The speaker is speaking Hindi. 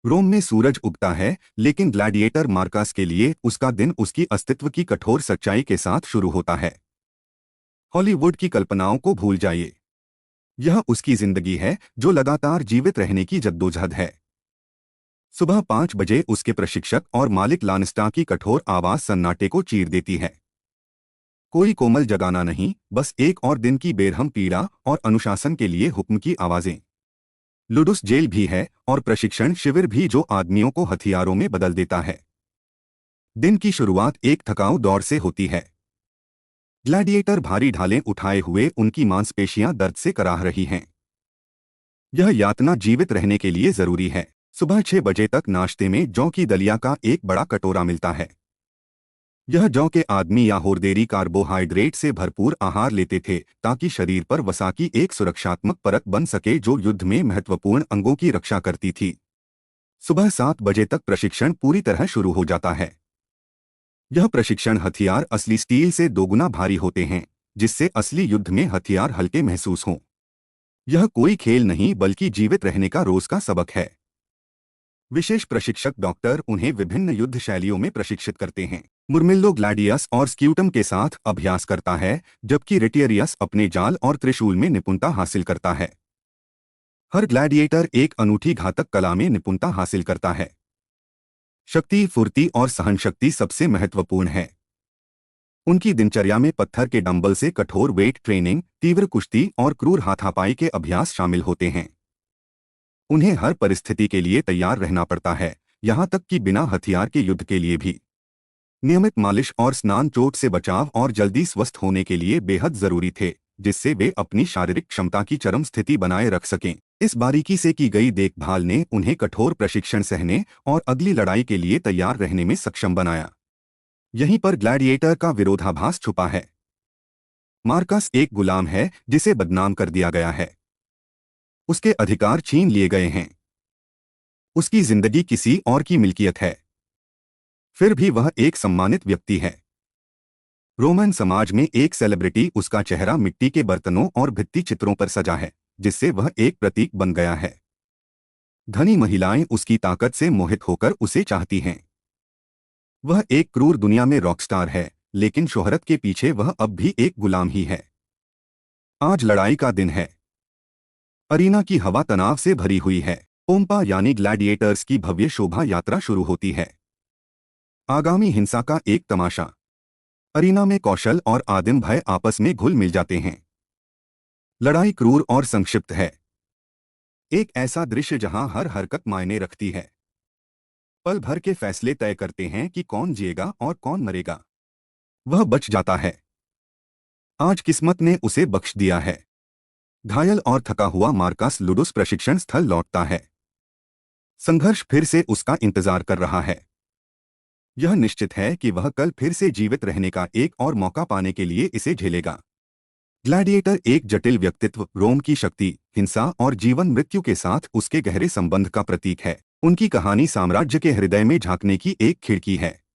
रोम में सूरज उगता है, लेकिन ग्लैडिएटर मार्कस के लिए उसका दिन उसकी अस्तित्व की कठोर सच्चाई के साथ शुरू होता है। हॉलीवुड की कल्पनाओं को भूल जाइए। यह उसकी जिंदगी है जो लगातार जीवित रहने की जद्दोजहद है। सुबह 5 बजे उसके प्रशिक्षक और मालिक लानिस्टा की कठोर आवाज सन्नाटे को चीर देती है। कोई कोमल जगाना नहीं, बस एक और दिन की बेरहम पीड़ा और अनुशासन के लिए हुक्म की आवाजें। लुडुस जेल भी है और प्रशिक्षण शिविर भी जो आदमियों को हथियारों में बदल देता है। दिन की शुरुआत एक थकाऊ दौड़ से होती है। ग्लैडिएटर भारी ढालें उठाए हुए उनकी मांसपेशियां दर्द से कराह रही हैं। यह यातना जीवित रहने के लिए जरूरी है। सुबह 6 बजे तक नाश्ते में जौ की दलिया का एक बड़ा कटोरा मिलता है। यह जौ के आदमी या होरदेरी कार्बोहाइड्रेट से भरपूर आहार लेते थे ताकि शरीर पर वसा की एक सुरक्षात्मक परत बन सके जो युद्ध में महत्वपूर्ण अंगों की रक्षा करती थी। सुबह 7 बजे तक प्रशिक्षण पूरी तरह शुरू हो जाता है। यह प्रशिक्षण हथियार असली स्टील से दोगुना भारी होते हैं, जिससे असली युद्ध में हथियार हल्के महसूस हों। यह कोई खेल नहीं बल्कि जीवित रहने का रोज का सबक है। विशेष प्रशिक्षक डॉक्टर उन्हें विभिन्न युद्ध शैलियों में प्रशिक्षित करते हैं। मुर्मिल्लो ग्लैडियस और स्क्यूटम के साथ अभ्यास करता है, जबकि रेटियरियस अपने जाल और त्रिशूल में निपुणता हासिल करता है। हर ग्लैडिएटर एक अनूठी घातक कला में निपुणता हासिल करता है। शक्ति, फुर्ती और सहनशक्ति सबसे महत्वपूर्ण है। उनकी दिनचर्या में पत्थर के डंबल से कठोर वेट ट्रेनिंग, तीव्र कुश्ती और क्रूर हाथापाई के अभ्यास शामिल होते हैं। उन्हें हर परिस्थिति के लिए तैयार रहना पड़ता है, यहाँ तक कि बिना हथियार के युद्ध के लिए भी। नियमित मालिश और स्नान चोट से बचाव और जल्दी स्वस्थ होने के लिए बेहद जरूरी थे, जिससे वे अपनी शारीरिक क्षमता की चरम स्थिति बनाए रख सकें। इस बारीकी से की गई देखभाल ने उन्हें कठोर प्रशिक्षण सहने और अगली लड़ाई के लिए तैयार रहने में सक्षम बनाया। यहीं पर ग्लैडिएटर का विरोधाभास छुपा है। मार्कस एक गुलाम है जिसे बदनाम कर दिया गया है। उसके अधिकार छीन लिए गए हैं। उसकी जिंदगी किसी और की मिल्कियत है। फिर भी वह एक सम्मानित व्यक्ति है। रोमन समाज में एक सेलिब्रिटी उसका चेहरा मिट्टी के बर्तनों और भित्ति चित्रों पर सजा है, जिससे वह एक प्रतीक बन गया है। धनी महिलाएं उसकी ताकत से मोहित होकर उसे चाहती हैं। वह एक क्रूर दुनिया में रॉकस्टार है, लेकिन शोहरत के पीछे वह अब भी एक गुलाम ही है। आज लड़ाई का दिन है। अरीना की हवा तनाव से भरी हुई है। पोम्पा यानी ग्लैडिएटर्स की भव्य शोभा यात्रा शुरू होती है। आगामी हिंसा का एक तमाशा। अरीना में कौशल और आदिम भय आपस में घुल मिल जाते हैं। लड़ाई क्रूर और संक्षिप्त है। एक ऐसा दृश्य जहां हर हरकत मायने रखती है। पल भर के फैसले तय करते हैं कि कौन जिएगा और कौन मरेगा। वह बच जाता है। आज किस्मत ने उसे बख्श दिया है। घायल और थका हुआ मार्कस लुडुस प्रशिक्षण स्थल लौटता है। संघर्ष फिर से उसका इंतजार कर रहा है। यह निश्चित है कि वह कल फिर से जीवित रहने का एक और मौका पाने के लिए इसे झेलेगा। ग्लैडिएटर एक जटिल व्यक्तित्व, रोम की शक्ति, हिंसा और जीवन मृत्यु के साथ उसके गहरे संबंध का प्रतीक है। उनकी कहानी साम्राज्य के हृदय में झांकने की एक खिड़की है।